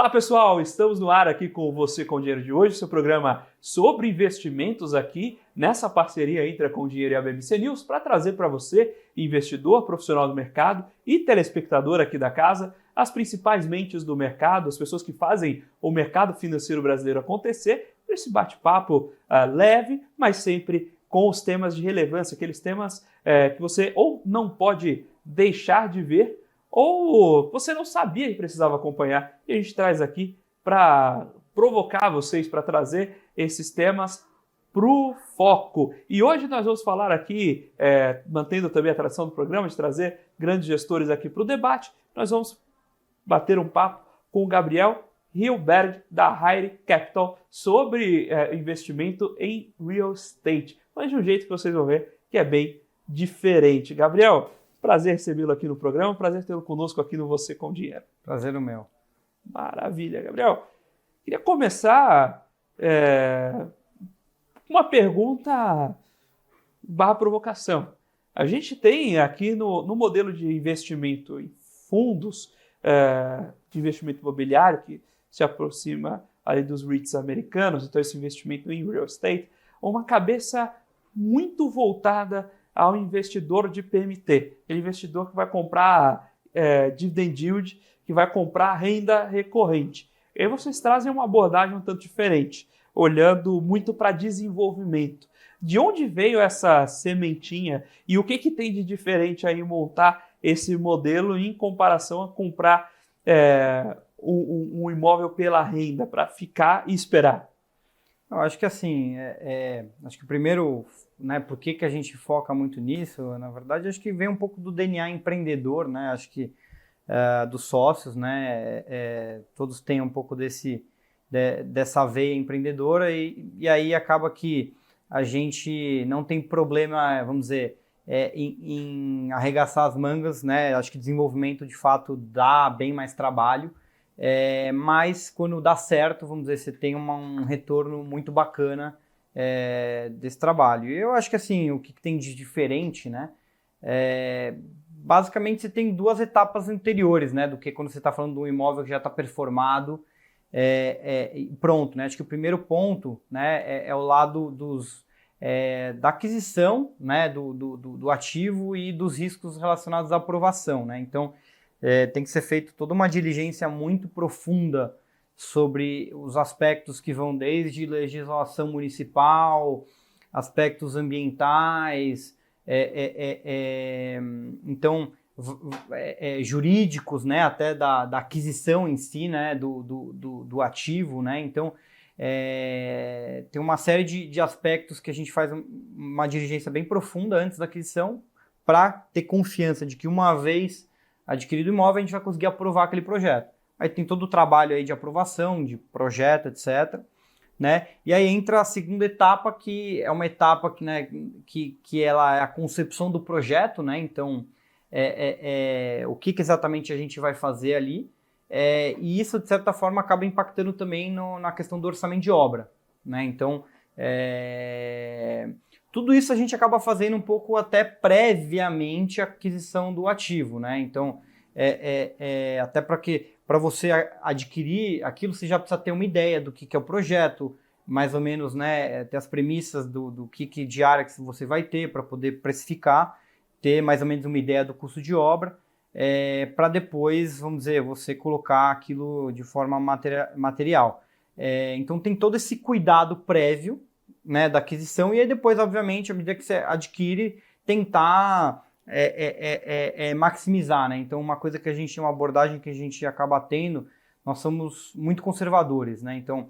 Olá pessoal, estamos no ar aqui com Você com Dinheiro de hoje, seu programa sobre investimentos aqui nessa parceria entre a Com Dinheiro e a BBC News para trazer para você, investidor, profissional do mercado e telespectador aqui da casa, as principais mentes do mercado, as pessoas que fazem o mercado financeiro brasileiro acontecer, esse bate-papo leve, mas sempre com os temas de relevância, aqueles temas que você ou não pode deixar de ver, ou você não sabia que precisava acompanhar, e a gente traz aqui para provocar vocês, para trazer esses temas para o foco. E hoje nós vamos falar aqui, mantendo também a tradição do programa, de trazer grandes gestores aqui para o debate, nós vamos bater um papo com o Gabriel Hilberg, da Hire Capital, sobre investimento em real estate, mas de um jeito que vocês vão ver que é bem diferente. Gabriel, prazer recebê-lo aqui no programa, prazer tê-lo conosco aqui no Você com Dinheiro. Prazer o meu. Maravilha, Gabriel. Queria começar uma pergunta / provocação. A gente tem aqui no modelo de investimento em fundos de investimento imobiliário, que se aproxima ali dos REITs americanos, então esse investimento em real estate, uma cabeça muito voltada ao investidor de PMT, aquele investidor que vai comprar dividend yield, que vai comprar renda recorrente. E aí vocês trazem uma abordagem um tanto diferente, olhando muito para desenvolvimento. De onde veio essa sementinha e o que tem de diferente aí em montar esse modelo em comparação a comprar um imóvel pela renda para ficar e esperar? Eu acho que assim, acho que o primeiro, né, por que a gente foca muito nisso, na verdade, acho que vem um pouco do DNA empreendedor, né, acho que dos sócios, né, todos têm um pouco dessa veia empreendedora e aí acaba que a gente não tem problema, vamos dizer, em arregaçar as mangas, né, acho que desenvolvimento de fato dá bem mais trabalho, mas quando dá certo, vamos dizer, você tem um retorno muito bacana desse trabalho. E eu acho que assim, o que tem de diferente, né? Basicamente você tem duas etapas anteriores, né? Do que quando você está falando de um imóvel que já está performado pronto, né? Acho que o primeiro ponto, né, é o lado da aquisição, né, do ativo e dos riscos relacionados à aprovação, né? Então, tem que ser feita toda uma diligência muito profunda sobre os aspectos que vão desde legislação municipal, aspectos ambientais, então jurídicos, né, até da aquisição em si, né, do ativo, né? Então tem uma série de aspectos que a gente faz uma diligência bem profunda antes da aquisição para ter confiança de que uma vez adquirido o imóvel, a gente vai conseguir aprovar aquele projeto. Aí tem todo o trabalho aí de aprovação, de projeto, etc. Né? E aí entra a segunda etapa, que é uma etapa que ela é a concepção do projeto, né? Então, o que exatamente a gente vai fazer ali. E isso, de certa forma, acaba impactando também na questão do orçamento de obra. Né? Então, tudo isso a gente acaba fazendo um pouco até previamente a aquisição do ativo, né? Então, até para você adquirir aquilo, você já precisa ter uma ideia do que é o projeto, mais ou menos, né? Ter as premissas do que de área que você vai ter para poder precificar, ter mais ou menos uma ideia do custo de obra, para depois, vamos dizer, você colocar aquilo de forma material. Então, tem todo esse cuidado prévio, né, da aquisição, e aí depois, obviamente, à medida que você adquire, tentar maximizar, né? Então, uma coisa que a gente, uma abordagem que a gente acaba tendo, nós somos muito conservadores, né? Então,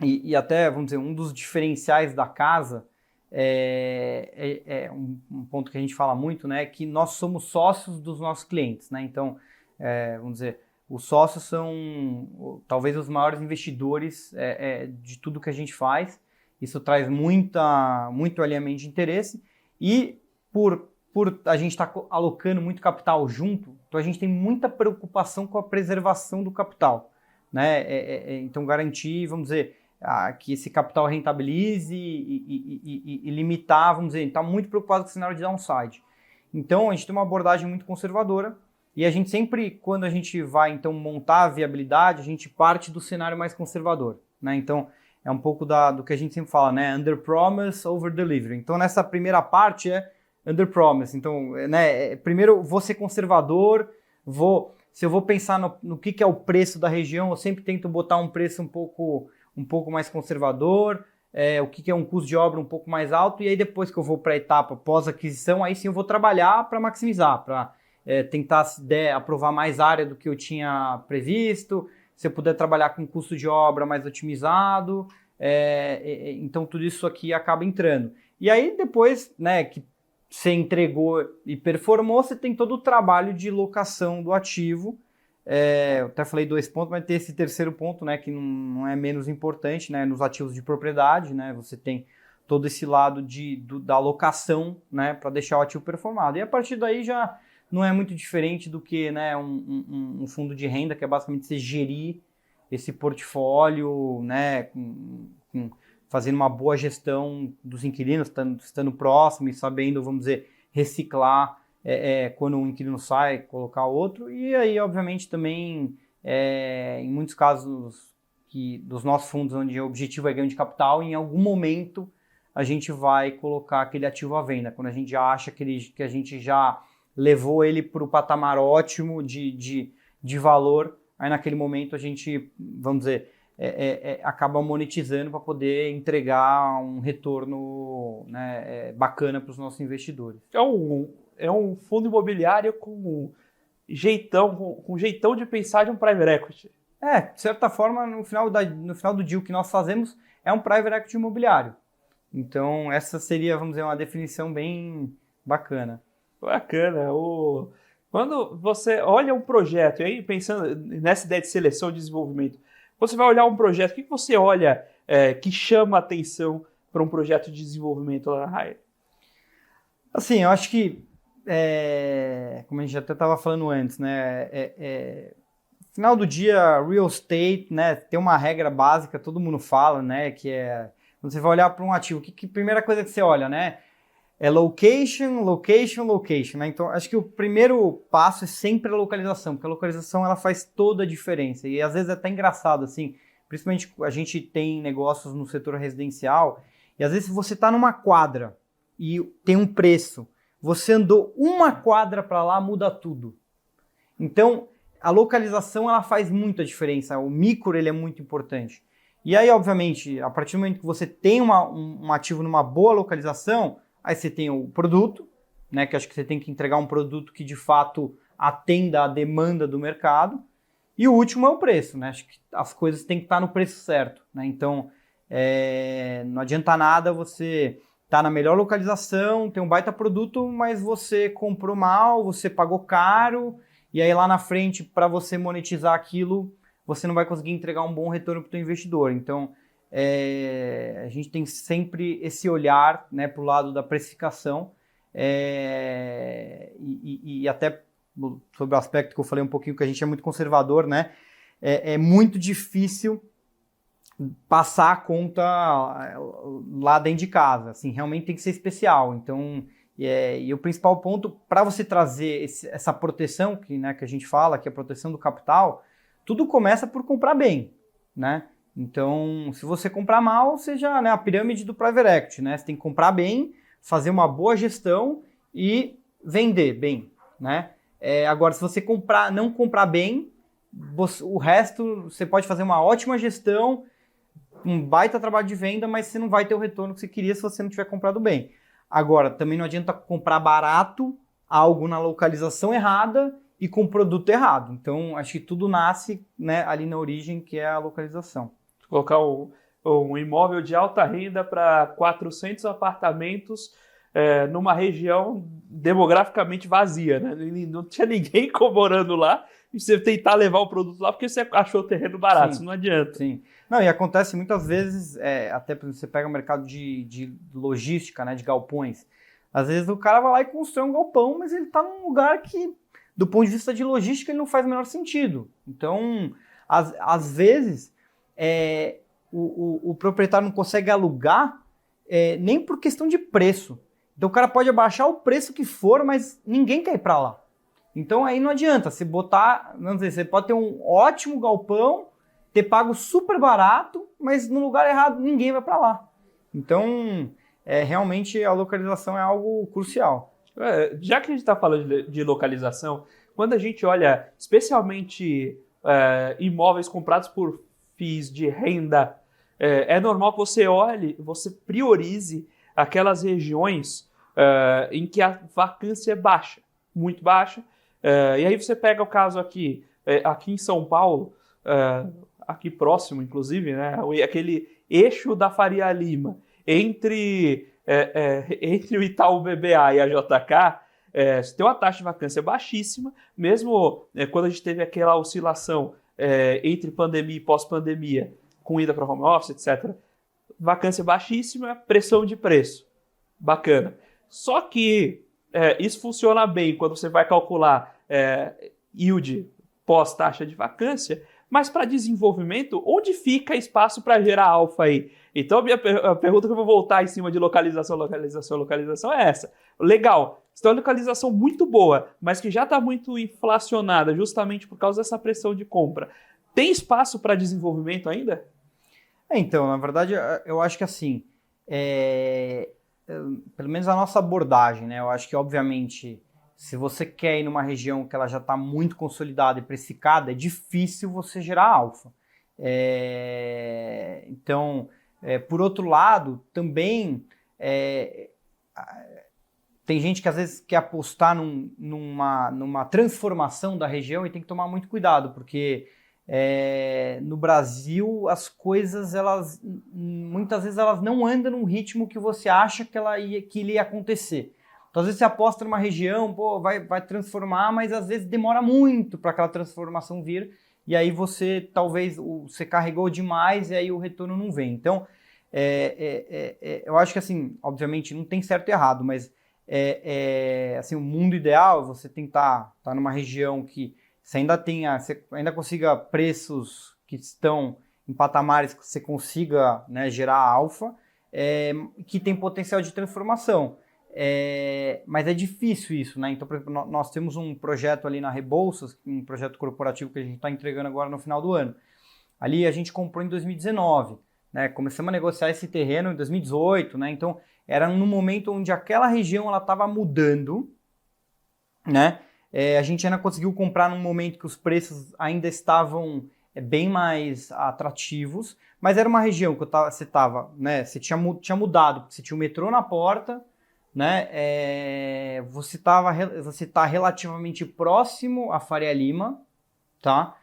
e até, vamos dizer, um dos diferenciais da casa um ponto que a gente fala muito, né, que nós somos sócios dos nossos clientes, né? Então, vamos dizer, os sócios são talvez os maiores investidores de tudo que a gente faz. Isso traz muito alinhamento de interesse e por a gente estar alocando muito capital junto, então a gente tem muita preocupação com a preservação do capital, né? Então garantir, vamos dizer, que esse capital rentabilize e limitar, vamos dizer, está muito preocupado com o cenário de downside. Então a gente tem uma abordagem muito conservadora E a gente sempre, quando a gente vai então montar a viabilidade, a gente parte do cenário mais conservador, né? Então, é um pouco do que a gente sempre fala, né? Under promise, over delivery. Então, nessa primeira parte é under promise. Então, né? Primeiro, vou ser conservador, se eu vou pensar no que é o preço da região, eu sempre tento botar um preço um pouco mais conservador, o que é um custo de obra um pouco mais alto, e aí depois que eu vou para a etapa pós-aquisição, aí sim eu vou trabalhar para maximizar, para tentar, se der, aprovar mais área do que eu tinha previsto, se eu puder trabalhar com custo de obra mais otimizado, então tudo isso aqui acaba entrando. E aí depois, né, que você entregou e performou, você tem todo o trabalho de locação do ativo. Eu até falei 2 pontos, mas tem esse terceiro ponto, né, que não é menos importante, né, nos ativos de propriedade, né, você tem todo esse lado da locação, né, para deixar o ativo performado. E a partir daí já não é muito diferente do que, né, um fundo de renda, que é basicamente você gerir esse portfólio, né, fazendo uma boa gestão dos inquilinos, estando próximo e sabendo, vamos dizer, reciclar quando um inquilino sai, colocar outro. E aí, obviamente, também, em muitos casos dos nossos fundos, onde o objetivo é ganho de capital, em algum momento a gente vai colocar aquele ativo à venda, quando a gente já acha que a gente já levou ele para o patamar ótimo de valor, aí naquele momento a gente, vamos dizer, acaba monetizando para poder entregar um retorno, né, bacana para os nossos investidores. É um fundo imobiliário com jeitão de pensar de um private equity. De certa forma, no final do deal que nós fazemos, é um private equity imobiliário. Então, essa seria, vamos dizer, uma definição bem bacana. Bacana. Quando você olha um projeto, e aí pensando nessa ideia de seleção e desenvolvimento, você vai olhar um projeto, o que você olha que chama a atenção para um projeto de desenvolvimento lá na Haier? Assim, eu acho que, como a gente até estava falando antes, né, no final do dia, real estate, né, tem uma regra básica, todo mundo fala, né, que quando você vai olhar para um ativo, que primeira coisa que você olha, né? É location, location, location, né? Então, acho que o primeiro passo é sempre a localização, porque a localização ela faz toda a diferença. E às vezes é até engraçado, assim, principalmente a gente tem negócios no setor residencial, e às vezes você está numa quadra e tem um preço, você andou uma quadra para lá, muda tudo. Então, a localização ela faz muita diferença, o micro ele é muito importante. E aí, obviamente, a partir do momento que você tem um ativo numa boa localização, aí você tem o produto, né, que acho que você tem que entregar um produto que de fato atenda à demanda do mercado. E o último é o preço, né? Acho que as coisas têm que estar no preço certo, né? Então, não adianta nada você estar na melhor localização, ter um baita produto, mas você comprou mal, você pagou caro, e aí lá na frente, para você monetizar aquilo, você não vai conseguir entregar um bom retorno para o seu investidor. Então, a gente tem sempre esse olhar, né, para o lado da precificação e até sobre o aspecto que eu falei um pouquinho, que a gente é muito conservador, né? É muito difícil passar a conta lá dentro de casa, assim, realmente tem que ser especial. Então, e o principal ponto para você trazer essa proteção que a gente fala, que é a proteção do capital, tudo começa por comprar bem, né? Então, se você comprar mal, você já, né, a pirâmide do private equity, né? Você tem que comprar bem, fazer uma boa gestão e vender bem, né? Agora, se você não comprar bem, o resto você pode fazer uma ótima gestão, um baita trabalho de venda, mas você não vai ter o retorno que você queria se você não tiver comprado bem. Agora, também não adianta comprar barato, algo na localização errada e com produto errado. Então, acho que tudo nasce, né, ali na origem, que é a localização. Colocar um imóvel de alta renda para 400 apartamentos numa região demograficamente vazia, né? Não tinha ninguém morando lá, e você tentar levar o produto lá porque você achou o terreno barato, isso não adianta. Sim. Não, e acontece muitas vezes, até você pega o mercado de logística, né, de galpões. Às vezes o cara vai lá e constrói um galpão, mas ele está num lugar que, do ponto de vista de logística, ele não faz o menor sentido. Então, às vezes, o proprietário não consegue alugar nem por questão de preço. Então, o cara pode abaixar o preço que for, mas ninguém quer ir para lá. Então aí não adianta você botar, vamos dizer, você pode ter um ótimo galpão, ter pago super barato, mas no lugar errado ninguém vai para lá. Então, realmente a localização é algo crucial. Já que a gente está falando de localização, quando a gente olha especialmente imóveis comprados por FIIs de renda, é normal que você olhe, você priorize aquelas regiões em que a vacância é baixa, muito baixa. E aí você pega o caso aqui em São Paulo, aqui próximo, inclusive, né, aquele eixo da Faria Lima, entre o Itaú BBA e a JK, você tem uma taxa de vacância baixíssima, mesmo quando a gente teve aquela oscilação entre pandemia e pós-pandemia, com ida para home office, etc. Vacância baixíssima, pressão de preço. Bacana. Só que isso funciona bem quando você vai calcular yield pós-taxa de vacância, mas para desenvolvimento, onde fica espaço para gerar alfa aí? Então a pergunta que eu vou voltar em cima de localização é essa. Legal, você tem uma localização muito boa, mas que já está muito inflacionada justamente por causa dessa pressão de compra. Tem espaço para desenvolvimento ainda? Então, na verdade, eu acho que assim, pelo menos a nossa abordagem, né? Eu acho que, obviamente, se você quer ir numa região que ela já está muito consolidada e precificada, é difícil você gerar alfa. Então, por outro lado, também tem gente que às vezes quer apostar numa transformação da região e tem que tomar muito cuidado, porque no Brasil as coisas, muitas vezes elas não andam no ritmo que você acha que ele ia acontecer. Então, às vezes você aposta numa região, vai transformar, mas às vezes demora muito para aquela transformação vir, e aí você carregou demais e aí o retorno não vem. Então, eu acho que assim, obviamente não tem certo e errado, mas assim, o mundo ideal é você tentar estar numa região que você ainda consiga preços que estão em patamares que você consiga, né, gerar alfa, que tem potencial de transformação. Mas é difícil isso, né? Então, por exemplo, nós temos um projeto ali na Rebouças, um projeto corporativo que a gente está entregando agora no final do ano. Ali a gente comprou em 2019, né? Começamos a negociar esse terreno em 2018, né? Então, era num momento onde aquela região ela estava mudando, né? A gente ainda conseguiu comprar num momento que os preços ainda estavam bem mais atrativos, mas era uma região que você tinha mudado, você tinha o metrô na porta, né? Você está relativamente próximo à Faria Lima, tá?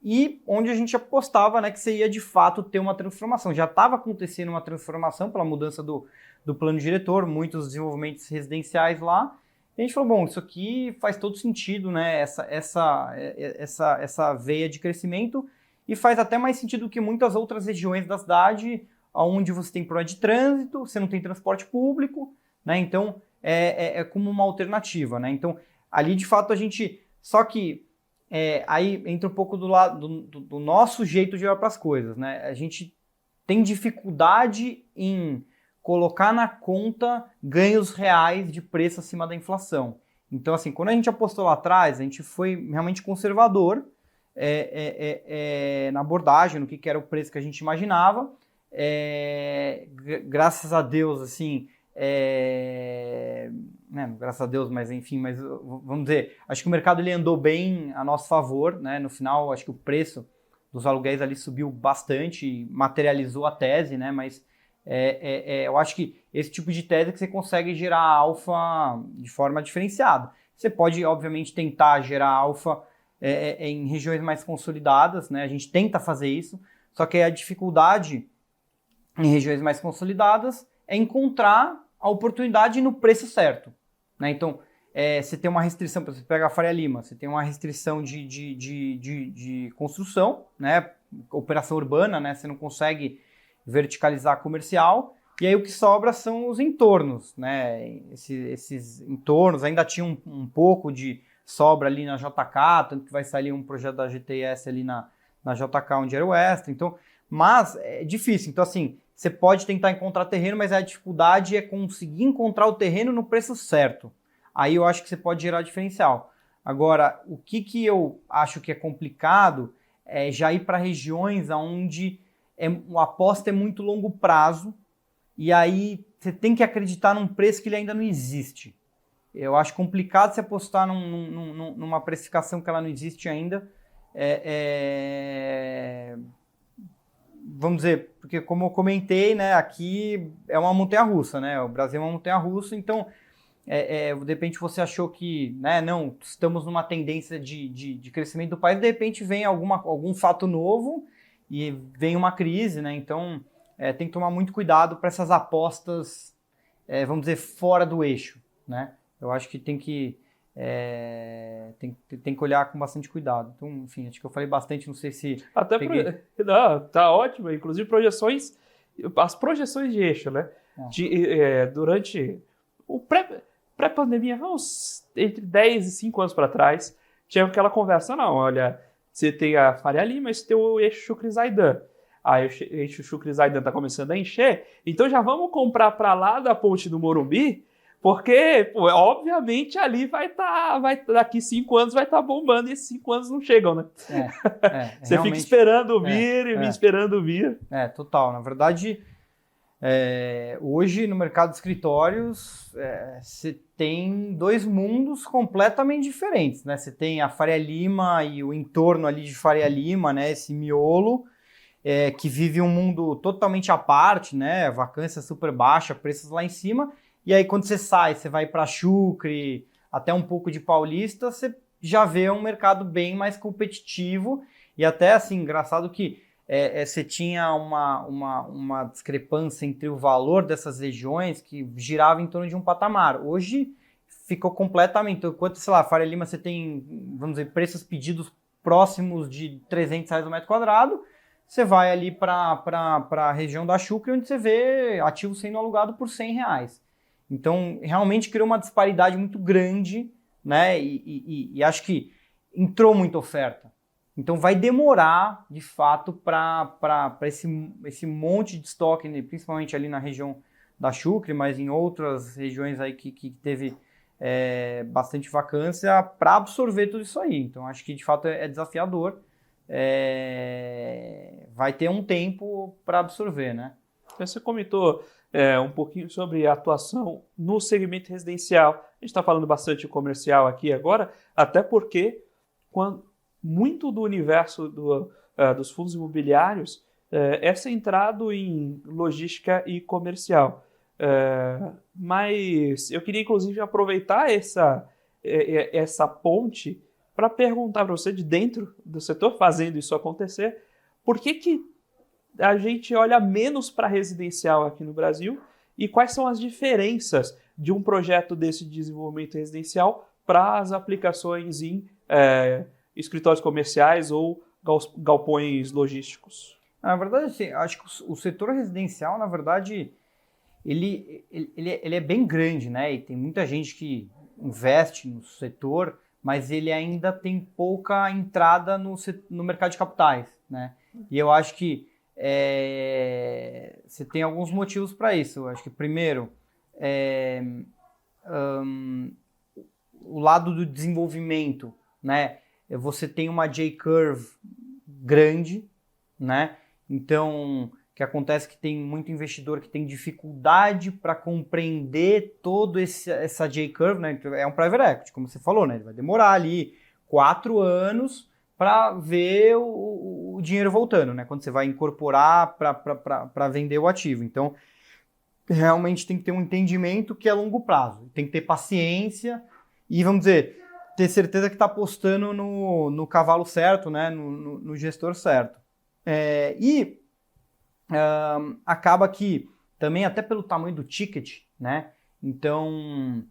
E onde a gente apostava, né, que você ia de fato ter uma transformação. Já estava acontecendo uma transformação pela mudança do plano diretor, muitos desenvolvimentos residenciais lá. E a gente falou, bom, isso aqui faz todo sentido, né? Essa veia de crescimento, e faz até mais sentido que muitas outras regiões da cidade, onde você tem problema de trânsito, você não tem transporte público, né? Então, é como uma alternativa, né? Então, ali, de fato, a gente... Só que aí entra um pouco do lado do nosso jeito de olhar para as coisas, né? A gente tem dificuldade em colocar na conta ganhos reais de preço acima da inflação. Então, assim, quando a gente apostou lá atrás, a gente foi realmente conservador na abordagem, no que era o preço que a gente imaginava. Graças a Deus, assim, graças a Deus, mas enfim, vamos dizer, acho que o mercado ele andou bem a nosso favor, né? No final, acho que o preço dos aluguéis ali subiu bastante e materializou a tese, né? Mas eu acho que esse tipo de tese é que você consegue gerar alfa de forma diferenciada. Você pode, obviamente, tentar gerar alfa em regiões mais consolidadas, né? A gente tenta fazer isso, só que a dificuldade em regiões mais consolidadas é encontrar a oportunidade no preço certo, né? Então, você tem uma restrição, você pega a Faria Lima, você tem uma restrição de construção, né? Operação urbana, né? Você não consegue verticalizar comercial, e aí o que sobra são os entornos, né? Esses entornos ainda tinham um pouco de sobra ali na JK, tanto que vai sair um projeto da GTS ali na JK, onde era o Extra. Então, mas é difícil. Então, assim, você pode tentar encontrar terreno, mas a dificuldade é conseguir encontrar o terreno no preço certo. aí eu acho que você pode gerar diferencial. Agora, o que eu acho que é complicado é já ir para regiões onde a aposta é muito longo prazo e aí você tem que acreditar num preço que ele ainda não existe. Eu acho complicado você apostar numa precificação que ela não existe ainda. Vamos dizer, porque como eu comentei, né, aqui é uma montanha-russa, né? O Brasil é uma montanha-russa, então de repente você achou que, né, não, estamos numa tendência de crescimento do país, de repente vem algum fato novo e vem uma crise, né? Então tem que tomar muito cuidado para essas apostas, vamos dizer, fora do eixo, né? Eu acho que tem que olhar com bastante cuidado. Então, enfim, acho que eu falei bastante, não sei se... Não, tá ótimo. Inclusive as projeções de eixo, né? Durante o pré-pandemia, entre 10 e 5 anos para trás, tinha aquela conversa, não, olha, você tem a Faria Lima e você tem o eixo Chucre-Zaidan. Aí o eixo Chucre-Zaidan tá começando a encher, então já vamos comprar para lá da ponte do Morumbi, porque, pô, obviamente, ali daqui 5 anos vai estar bombando e esses 5 anos não chegam, né? Você fica esperando vir e esperando vir. Total. Na verdade, hoje no mercado de escritórios, você tem dois mundos completamente diferentes, né? Você tem a Faria Lima e o entorno ali de Faria Lima, né? Esse miolo, que vive um mundo totalmente à parte, né? Vacância super baixa, preços lá em cima. E aí, quando você vai para Chucre, até um pouco de Paulista, você já vê um mercado bem mais competitivo. E até, assim, engraçado que você tinha uma discrepância entre o valor dessas regiões que girava em torno de um patamar. Hoje, ficou completamente... Então, enquanto, sei lá, Faria Lima, você tem, vamos dizer, preços pedidos próximos de R$300 no metro quadrado, você vai ali para a região da Chucre, onde você vê ativo sendo alugado por R$100. Então, realmente criou uma disparidade muito grande, né? E acho que entrou muita oferta. Então, vai demorar, de fato, para esse monte de estoque, né? Principalmente ali na região da Chucre, mas em outras regiões aí que teve bastante vacância, para absorver tudo isso aí. Então, acho que, de fato, é desafiador. Vai ter um tempo para absorver, né? Você comentou um pouquinho sobre a atuação no segmento residencial. A gente está falando bastante de comercial aqui agora, até porque muito do universo dos fundos imobiliários é centrado em logística e comercial. Mas eu queria, inclusive, aproveitar essa ponte para perguntar para você, de dentro do setor, fazendo isso acontecer, por que a gente olha menos para residencial aqui no Brasil e quais são as diferenças de um projeto desse desenvolvimento residencial para as aplicações em escritórios comerciais ou galpões logísticos? Na verdade, assim, acho que o setor residencial, na verdade, ele é bem grande, né? E tem muita gente que investe no setor, mas ele ainda tem pouca entrada no mercado de capitais, né? E eu acho que você tem alguns motivos para isso. Eu acho que, primeiro, o lado do desenvolvimento, né? Você tem uma J-curve grande, né? Então, o que acontece é que tem muito investidor que tem dificuldade para compreender toda essa J-curve, né? É um private equity, como você falou, né? Ele vai demorar ali 4 anos para ver o dinheiro voltando, né? Quando você vai incorporar para vender o ativo. Então, realmente tem que ter um entendimento que é longo prazo. Tem que ter paciência e, vamos dizer, ter certeza que está apostando no cavalo certo, né? No gestor certo. Acaba que também, até pelo tamanho do ticket, né? Então,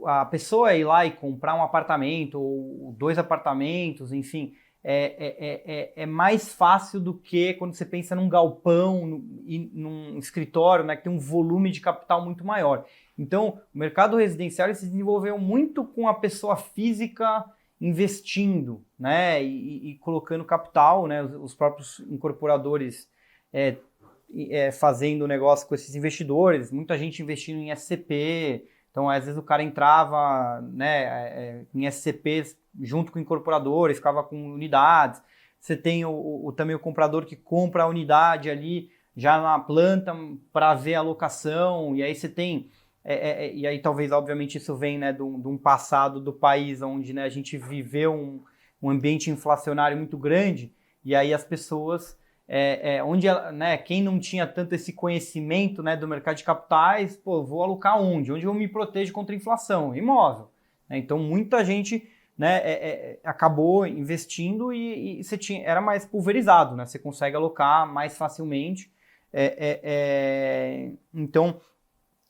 a pessoa ir lá e comprar um apartamento ou 2 apartamentos, enfim, é mais fácil do que quando você pensa num galpão e num escritório, né, que tem um volume de capital muito maior. Então, o mercado residencial ele se desenvolveu muito com a pessoa física investindo, né, e colocando capital, né, os próprios incorporadores fazendo negócio com esses investidores, muita gente investindo em SCP, Então, às vezes o cara entrava, né, em SCPs junto com incorporadores, ficava com unidades. Você tem também o comprador que compra a unidade ali já na planta para ver a alocação, e aí você tem... e aí talvez, obviamente, isso vem, né, de um passado do país onde, né, a gente viveu um ambiente inflacionário muito grande, e aí as pessoas... onde, né, quem não tinha tanto esse conhecimento, né, do mercado de capitais, pô, vou alocar onde? Onde eu me protejo contra a inflação? Imóvel. Então, muita gente, né, acabou investindo e você era mais pulverizado, né? Você consegue alocar mais facilmente. Então,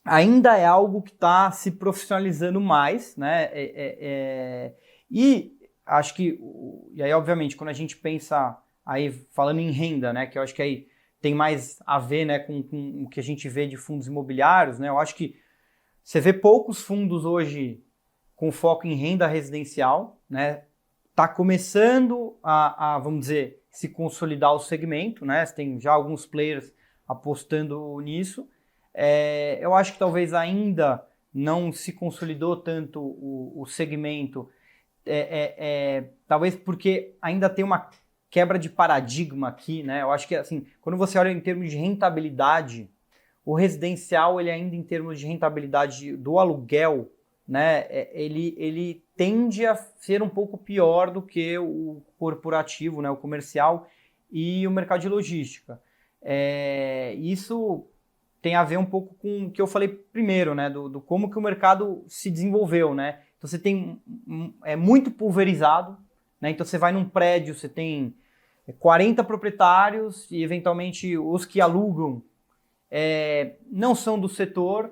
ainda é algo que está se profissionalizando mais, né? E acho que, e aí, obviamente, quando a gente pensa... Aí, falando em renda, né, que eu acho que aí tem mais a ver, né, com o que a gente vê de fundos imobiliários, né, eu acho que você vê poucos fundos hoje com foco em renda residencial, né, tá começando vamos dizer, se consolidar o segmento, né, você tem já alguns players apostando nisso. Eu acho que talvez ainda não se consolidou tanto o segmento, talvez porque ainda tem uma quebra de paradigma aqui, né? Eu acho que, assim, quando você olha em termos de rentabilidade, o residencial, ele ainda em termos de rentabilidade do aluguel, né? Ele tende a ser um pouco pior do que o corporativo, né? O comercial e o mercado de logística. Isso tem a ver um pouco com o que eu falei primeiro, né? Do como que o mercado se desenvolveu, né? Então você tem muito pulverizado, né? Então você vai num prédio, você tem 40 proprietários e, eventualmente, os que alugam não são do setor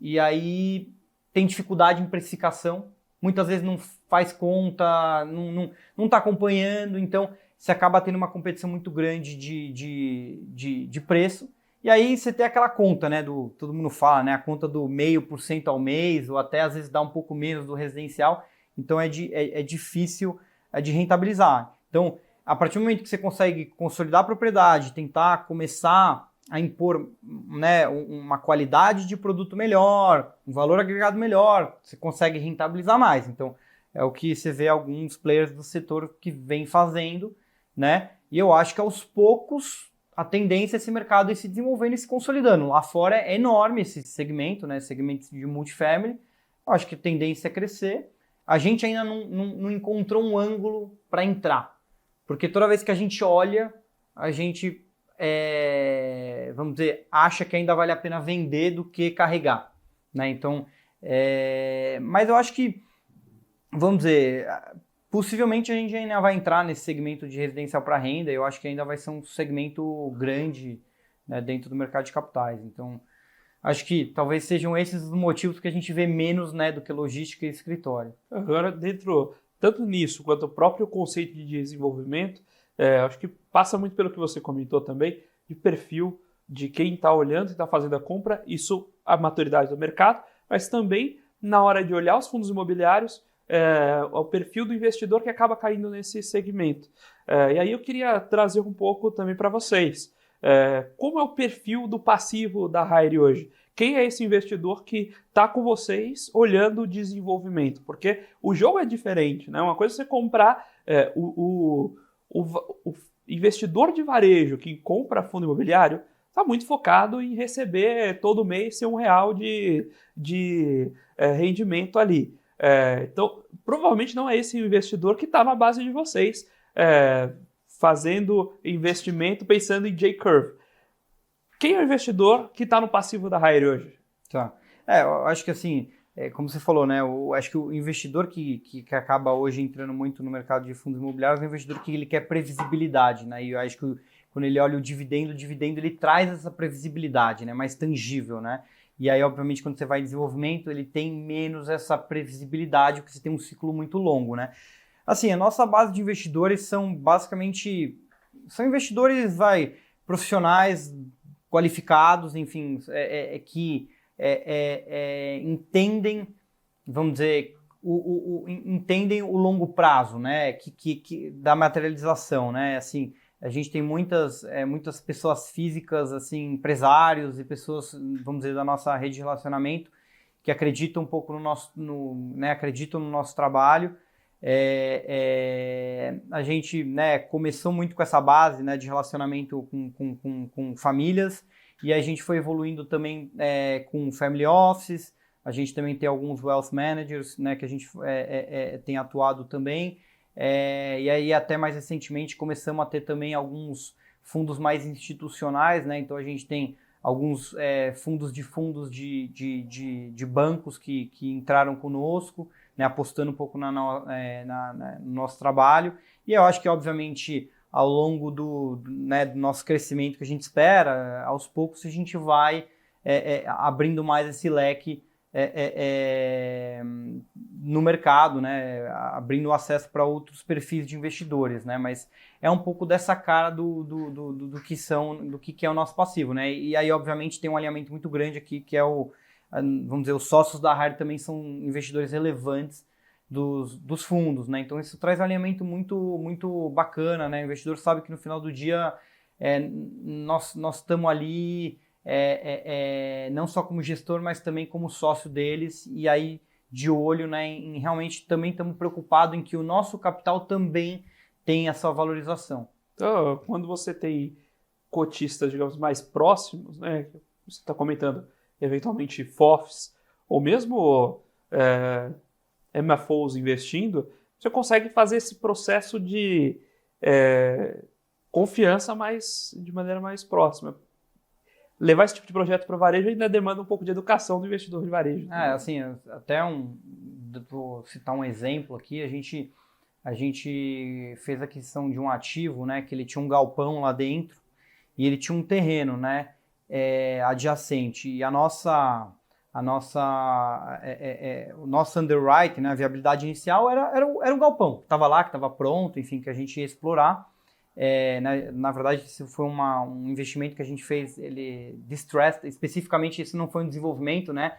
e aí tem dificuldade em precificação. Muitas vezes não faz conta, não está acompanhando, então você acaba tendo uma competição muito grande de preço. E aí você tem aquela conta, né, todo mundo fala, né, a conta do 0,5% ao mês, ou até às vezes dá um pouco menos do residencial, então é difícil de rentabilizar. Então, a partir do momento que você consegue consolidar a propriedade, tentar começar a impor, né, uma qualidade de produto melhor, um valor agregado melhor, você consegue rentabilizar mais. Então, é o que você vê alguns players do setor que vem fazendo, né? E eu acho que aos poucos a tendência é esse mercado ir se desenvolvendo e se consolidando. Lá fora é enorme esse segmento, né? Segmento de multifamily. Eu acho que a tendência é crescer. A gente ainda não encontrou um ângulo para entrar. Porque toda vez que a gente olha, a gente, vamos dizer, acha que ainda vale a pena vender do que carregar, né? Então, mas eu acho que, vamos dizer, possivelmente a gente ainda vai entrar nesse segmento de residencial para renda. Eu acho que ainda vai ser um segmento grande, né, dentro do mercado de capitais. Então, acho que talvez sejam esses os motivos que a gente vê menos, né, do que logística e escritório. Agora, tanto nisso quanto o próprio conceito de desenvolvimento, acho que passa muito pelo que você comentou também, de perfil de quem está olhando e está fazendo a compra, isso a maturidade do mercado, mas também na hora de olhar os fundos imobiliários, o perfil do investidor que acaba caindo nesse segmento. E aí eu queria trazer um pouco também para vocês. Como é o perfil do passivo da Hire hoje? Quem é esse investidor que está com vocês olhando o desenvolvimento? Porque o jogo é diferente, né? Uma coisa é você comprar o investidor de varejo que compra fundo imobiliário está muito focado em receber todo mês R$1 de rendimento ali. Então, provavelmente não é esse investidor que está na base de vocês, fazendo investimento pensando em J-Curve. Quem é o investidor que está no passivo da Hire hoje? Tá. Eu acho que assim, como você falou, né? Eu acho que o investidor que acaba hoje entrando muito no mercado de fundos imobiliários é um investidor que ele quer previsibilidade, né? E eu acho que quando ele olha o dividendo ele traz essa previsibilidade, né? Mais tangível, né? E aí, obviamente, quando você vai em desenvolvimento, ele tem menos essa previsibilidade, porque você tem um ciclo muito longo, né? Assim, a nossa base de investidores são basicamente... São investidores, profissionais, qualificados, enfim, que entendem, vamos dizer, entendem o longo prazo, né? Da materialização, né? Assim, a gente tem muitas pessoas físicas, assim, empresários e pessoas, vamos dizer, da nossa rede de relacionamento que acreditam um pouco acreditam no nosso trabalho. A gente, né, começou muito com essa base, né, de relacionamento com famílias, e a gente foi evoluindo também com family offices. A gente também tem alguns wealth managers, né, que a gente tem atuado também, e aí até mais recentemente começamos a ter também alguns fundos mais institucionais, né, então a gente tem alguns fundos de bancos que entraram conosco, né, apostando um pouco no nosso trabalho. E eu acho que, obviamente, ao longo do nosso crescimento que a gente espera, aos poucos a gente vai abrindo mais esse leque no mercado, né, abrindo acesso para outros perfis de investidores, né, mas é um pouco dessa cara do que é o nosso passivo, né, e aí obviamente tem um alinhamento muito grande aqui, que é vamos dizer, os sócios da Hire também são investidores relevantes dos fundos, né, então isso traz um alinhamento muito, muito bacana, né, o investidor sabe que no final do dia nós estamos ali não só como gestor, mas também como sócio deles, e aí de olho, né, em realmente também estamos preocupados em que o nosso capital também tenha essa valorização. Então, quando você tem cotistas, digamos, mais próximos, né, você está comentando eventualmente FOFs, ou mesmo MFOs investindo, você consegue fazer esse processo de confiança de maneira mais próxima. Levar esse tipo de projeto para o varejo ainda demanda um pouco de educação do investidor de varejo. Assim, vou citar um exemplo aqui, a gente fez a aquisição de um ativo, né, que ele tinha um galpão lá dentro e ele tinha um terreno, né, adjacente, e o nosso underwrite, né, a viabilidade inicial era um galpão, que estava lá, que estava pronto, enfim, que a gente ia explorar. Na verdade, isso foi um investimento que a gente fez, ele distressed, especificamente isso não foi um desenvolvimento, né?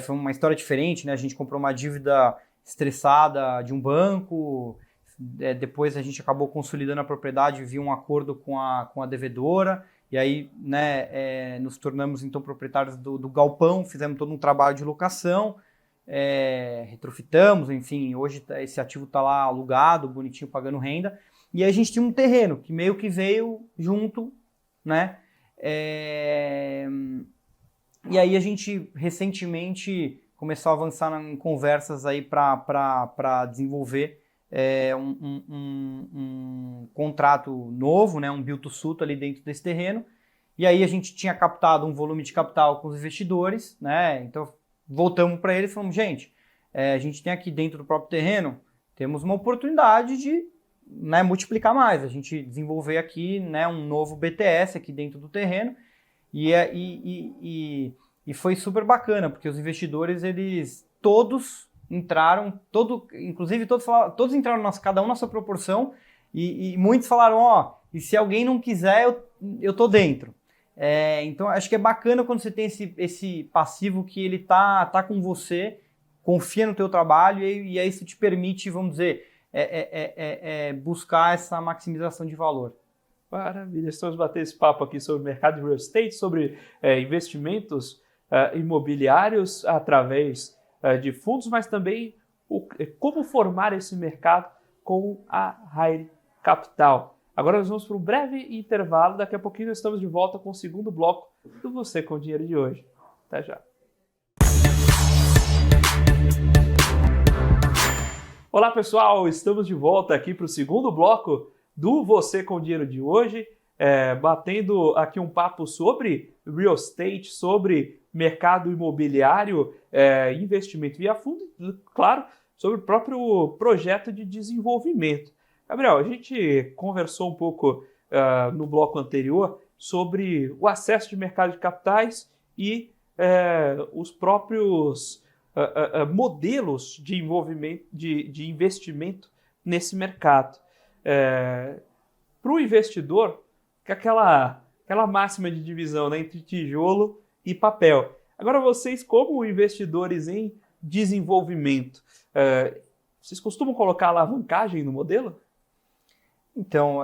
Foi uma história diferente, né? A gente comprou uma dívida estressada de um banco, depois a gente acabou consolidando a propriedade, viu um acordo com a devedora, e aí, né, nos tornamos então proprietários do galpão, fizemos todo um trabalho de locação, retrofitamos, enfim, hoje esse ativo está lá alugado, bonitinho, pagando renda. E aí a gente tinha um terreno que meio que veio junto, né? E aí a gente recentemente começou a avançar em conversas aí para desenvolver um contrato novo, né? Um build to suit ali dentro desse terreno. E aí a gente tinha captado um volume de capital com os investidores, né? Então voltamos para eles e falamos, gente, a gente tem aqui dentro do próprio terreno, temos uma oportunidade de, né, multiplicar mais, a gente desenvolver aqui, né, um novo BTS aqui dentro do terreno, e foi super bacana, porque os investidores, eles todos entraram, inclusive todos entraram, cada um na sua proporção, e muitos falaram, e se alguém não quiser, eu tô dentro. Então acho que é bacana quando você tem esse passivo que ele tá com você, confia no teu trabalho, e aí isso te permite, vamos dizer, buscar essa maximização de valor. Maravilha, estamos batendo esse papo aqui sobre o mercado de real estate, sobre investimentos imobiliários através de fundos, mas também como formar esse mercado com a Hire Capital. Agora nós vamos para um breve intervalo, daqui a pouquinho nós estamos de volta com o segundo bloco do Você com Dinheiro de hoje. Até já. Olá pessoal, estamos de volta aqui para o segundo bloco do Você com Dinheiro de hoje, batendo aqui um papo sobre real estate, sobre mercado imobiliário, investimento via fundo, claro, sobre o próprio projeto de desenvolvimento. Gabriel, a gente conversou um pouco no bloco anterior sobre o acesso de mercado de capitais e os próprios modelos de envolvimento, de investimento nesse mercado. Para o investidor, que é aquela máxima de divisão, né, entre tijolo e papel. Agora, vocês, como investidores em desenvolvimento, vocês costumam colocar alavancagem no modelo? Então,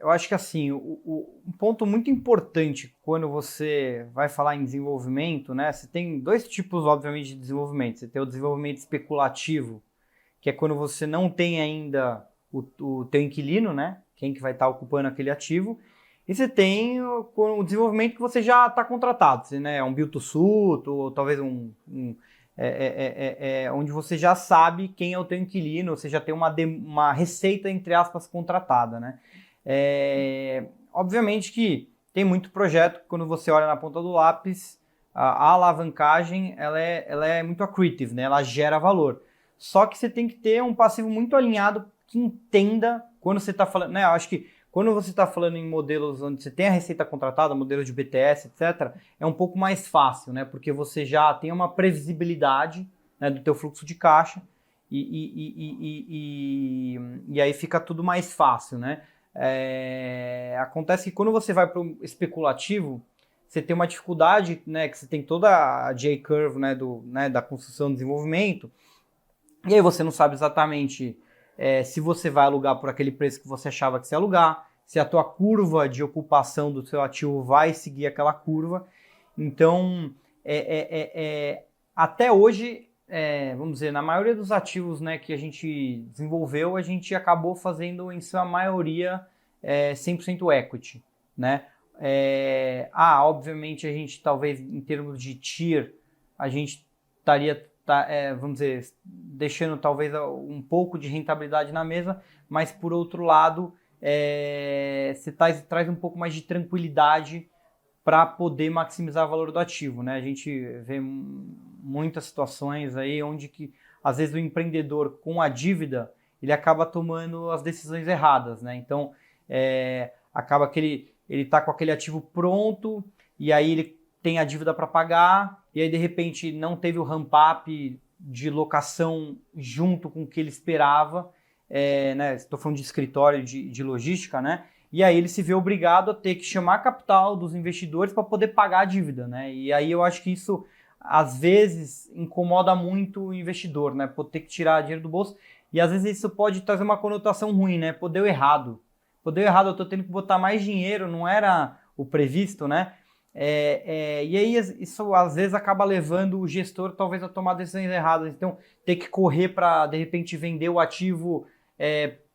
eu acho que assim, um ponto muito importante quando você vai falar em desenvolvimento, né? Você tem dois tipos, obviamente, de desenvolvimento. Você tem o desenvolvimento especulativo, que é quando você não tem ainda o teu inquilino, né? Quem que vai estar ocupando aquele ativo. E você tem o desenvolvimento que você já está contratado, né? Um build to suit, ou talvez onde você já sabe quem é o teu inquilino, você já tem uma receita, entre aspas, contratada, né? Obviamente que tem muito projeto, quando você olha na ponta do lápis, a alavancagem ela é muito accretive, né? Ela gera valor. Só que você tem que ter um passivo muito alinhado que entenda quando você está falando, né? Eu acho que quando você está falando em modelos onde você tem a receita contratada, modelo de BTS, etc., é um pouco mais fácil, né? Porque você já tem uma previsibilidade, né, do teu fluxo de caixa e aí fica tudo mais fácil, né? Acontece que quando você vai para o especulativo, você tem uma dificuldade, né? Que você tem toda a J-curve, né, da construção e desenvolvimento, e aí você não sabe exatamente se você vai alugar por aquele preço que você achava que você ia alugar, se a tua curva de ocupação do seu ativo vai seguir aquela curva. Então, até hoje, vamos dizer, na maioria dos ativos, né, que a gente desenvolveu, a gente acabou fazendo, em sua maioria, 100% equity, né? Obviamente, a gente, talvez, em termos de tier, a gente estaria... vamos dizer, deixando talvez um pouco de rentabilidade na mesa, mas por outro lado, você traz um pouco mais de tranquilidade para poder maximizar o valor do ativo, né? A gente vê muitas situações aí onde que, às vezes, o empreendedor com a dívida, ele acaba tomando as decisões erradas, né? Então, acaba que ele está com aquele ativo pronto e aí ele tem a dívida para pagar, e aí de repente não teve o ramp-up de locação junto com o que ele esperava, né? Estou falando de escritório, de logística, né? E aí ele se vê obrigado a ter que chamar capital dos investidores para poder pagar a dívida, né? E aí eu acho que isso, às vezes, incomoda muito o investidor, né? Por ter que tirar dinheiro do bolso, e às vezes isso pode trazer uma conotação ruim, né? Pô, deu errado. Pô, deu errado, eu estou tendo que botar mais dinheiro, não era o previsto, né? E aí isso às vezes acaba levando o gestor talvez a tomar decisões erradas. Então, ter que correr para, de repente, vender o ativo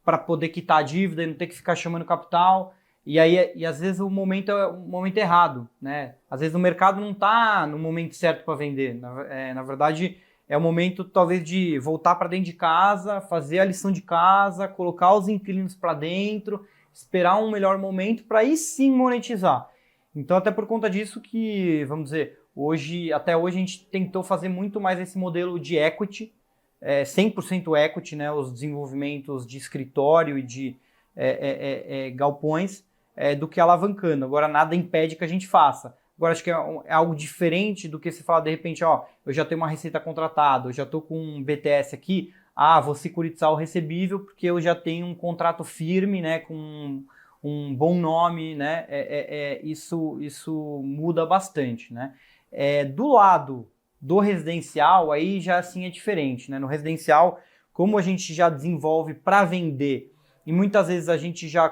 para poder quitar a dívida e não ter que ficar chamando capital. E às vezes o momento é o momento errado, né? Às vezes o mercado não está no momento certo para vender. Na verdade, é o momento talvez de voltar para dentro de casa, fazer a lição de casa, colocar os inquilinos para dentro, esperar um melhor momento para aí sim monetizar. Então, até por conta disso que, vamos dizer, até hoje a gente tentou fazer muito mais esse modelo de equity, 100% equity, né, os desenvolvimentos de escritório e de galpões, do que alavancando. Agora, nada impede que a gente faça. Agora, acho que é algo diferente do que você falar, de repente, eu já tenho uma receita contratada, eu já estou com um BTS aqui, vou securitizar o recebível porque eu já tenho um contrato firme, né, com um bom nome, né? Isso muda bastante, né? Do lado do residencial, aí já assim é diferente, né? No residencial, como a gente já desenvolve para vender, e muitas vezes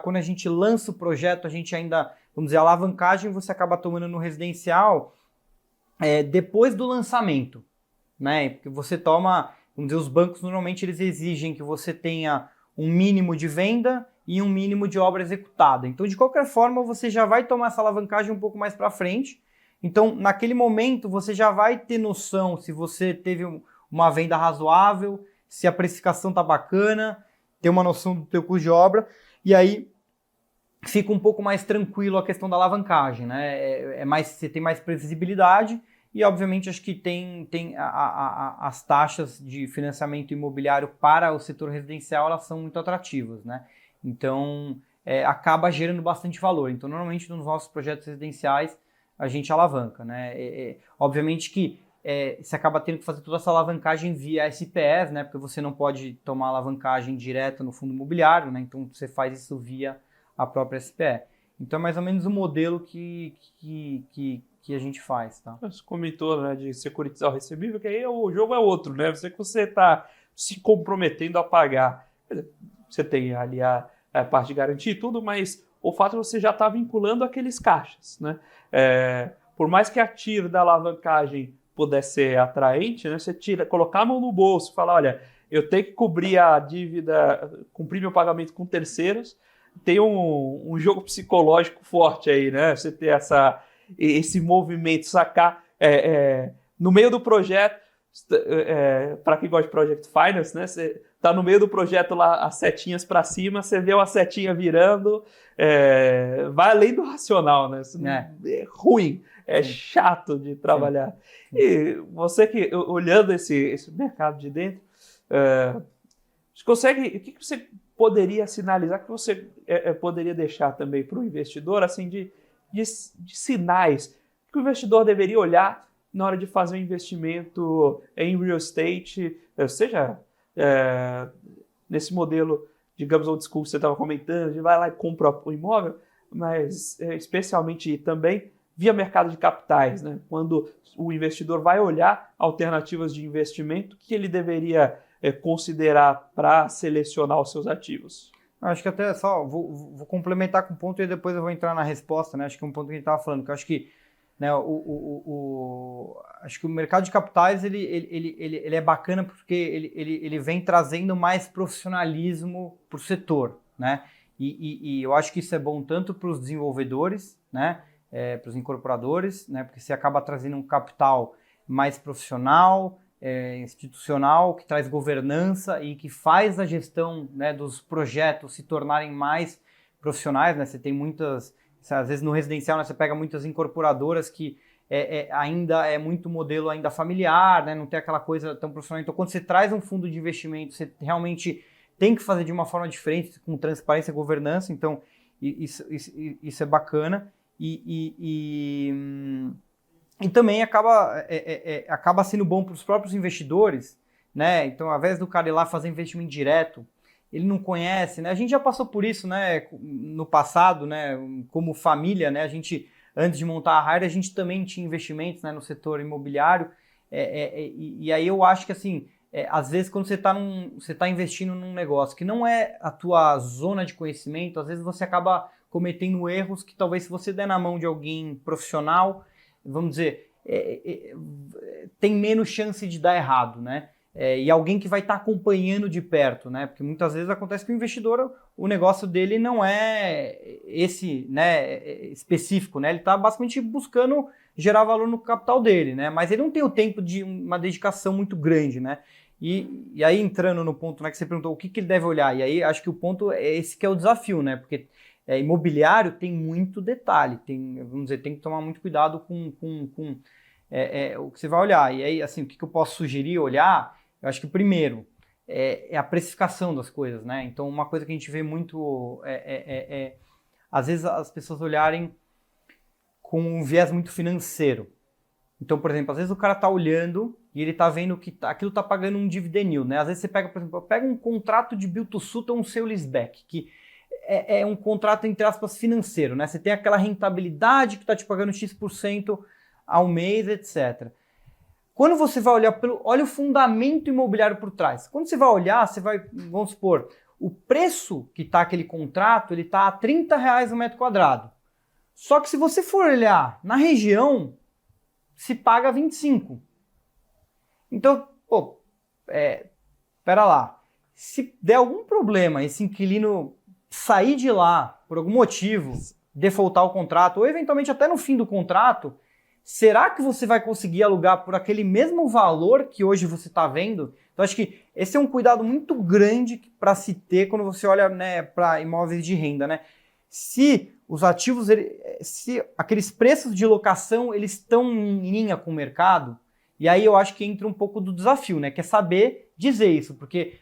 quando a gente lança o projeto, a gente ainda, vamos dizer, a alavancagem você acaba tomando no residencial depois do lançamento, né? Porque você toma, vamos dizer, os bancos normalmente eles exigem que você tenha um mínimo de venda e um mínimo de obra executada. Então, de qualquer forma, você já vai tomar essa alavancagem um pouco mais para frente. Então, naquele momento, você já vai ter noção se você teve uma venda razoável, se a precificação tá bacana, ter uma noção do teu custo de obra, e aí fica um pouco mais tranquilo a questão da alavancagem, né? Você tem mais previsibilidade e, obviamente, acho que tem as taxas de financiamento imobiliário para o setor residencial, elas são muito atrativas, né? Então, acaba gerando bastante valor. Então, normalmente, nos nossos projetos residenciais, a gente alavanca, né? Obviamente que você acaba tendo que fazer toda essa alavancagem via SPEs, né? Porque você não pode tomar alavancagem direta no fundo imobiliário, né? Então, você faz isso via a própria SPE. Então, é mais ou menos o modelo que a gente faz, tá? Você comentou, né, de securitizar o recebível, que aí o jogo é outro, né? Você está se comprometendo a pagar. você tem ali a parte de garantia e tudo, mas o fato de você já estar vinculando aqueles caixas, né? Por mais que a TIR da alavancagem pudesse ser atraente, né? Você colocar a mão no bolso e falar, olha, eu tenho que cobrir a dívida, cumprir meu pagamento com terceiros, tem um jogo psicológico forte aí, né? Você ter esse movimento, sacar no meio do projeto, para quem gosta de Project Finance, né? Você tá no meio do projeto lá, as setinhas para cima, você vê uma setinha virando, vai além do racional, né? É ruim, chato de trabalhar. Sim. E você que, olhando esse mercado de dentro, você consegue, o que você poderia sinalizar, que você poderia deixar também para o investidor, assim, de sinais que o investidor deveria olhar na hora de fazer um investimento em real estate, seja nesse modelo, digamos, old school que você estava comentando, de vai lá e compra o imóvel, mas especialmente também via mercado de capitais, né? Quando o investidor vai olhar alternativas de investimento, o que ele deveria considerar para selecionar os seus ativos? Acho que até só vou complementar com um ponto e depois eu vou entrar na resposta, né? Acho que é um ponto que a gente estava falando, que eu acho que, né, acho que o mercado de capitais ele é bacana porque ele vem trazendo mais profissionalismo para o setor, né? E eu acho que isso é bom tanto para os desenvolvedores, né? Para os incorporadores, né? Porque você acaba trazendo um capital mais profissional, institucional, que traz governança e que faz a gestão, né, dos projetos se tornarem mais profissionais, né? Você tem muitas, às vezes no residencial, né, você pega muitas incorporadoras que ainda é muito modelo ainda familiar, né? Não tem aquela coisa tão profissional. Então, quando você traz um fundo de investimento, você realmente tem que fazer de uma forma diferente, com transparência e governança. Então, isso é bacana. E também acaba sendo bom para os próprios investidores, né? Então, ao invés do cara ir lá fazer investimento direto, ele não conhece, né? A gente já passou por isso, né? No passado, né? Como família, né? A gente, antes de montar a Hire, a gente também tinha investimentos, né, no setor imobiliário. E aí eu acho que, assim, às vezes quando você está investindo num negócio que não é a tua zona de conhecimento, às vezes você acaba cometendo erros que talvez se você der na mão de alguém profissional, vamos dizer, tem menos chance de dar errado, né? E alguém que vai estar acompanhando de perto, né? Porque muitas vezes acontece que o investidor, o negócio dele não é esse, né, específico, né? Ele está basicamente buscando gerar valor no capital dele, né? Mas ele não tem o tempo de uma dedicação muito grande, né? E aí entrando no ponto, né, que você perguntou o que ele deve olhar, e aí acho que o ponto é esse que é o desafio, né? Porque imobiliário tem muito detalhe, vamos dizer, tem que tomar muito cuidado com o que você vai olhar. E aí, assim, o que eu posso sugerir olhar? Eu acho que primeiro é a precificação das coisas, né? Então, uma coisa que a gente vê muito às vezes as pessoas olharem com um viés muito financeiro. Então, por exemplo, às vezes o cara tá olhando e ele tá vendo que aquilo tá pagando um dividend yield, né? Às vezes você pega, por exemplo, um contrato de build to suit ou um sale leaseback, que é um contrato, entre aspas, financeiro, né? Você tem aquela rentabilidade que está te pagando X% ao mês, etc. Quando você vai olhar, olha o fundamento imobiliário por trás. Quando você vai olhar, vamos supor, o preço que está aquele contrato, ele está a R$30 o metro quadrado. Só que se você for olhar na região, se paga 25. Então, pera lá. Se der algum problema, esse inquilino sair de lá por algum motivo, defaultar o contrato, ou eventualmente até no fim do contrato, será que você vai conseguir alugar por aquele mesmo valor que hoje você está vendo? Então, acho que esse é um cuidado muito grande para se ter quando você olha, né, para imóveis de renda, né? Se os ativos, se aqueles preços de locação, eles estão em linha com o mercado, e aí eu acho que entra um pouco do desafio, né? Que é saber dizer isso, porque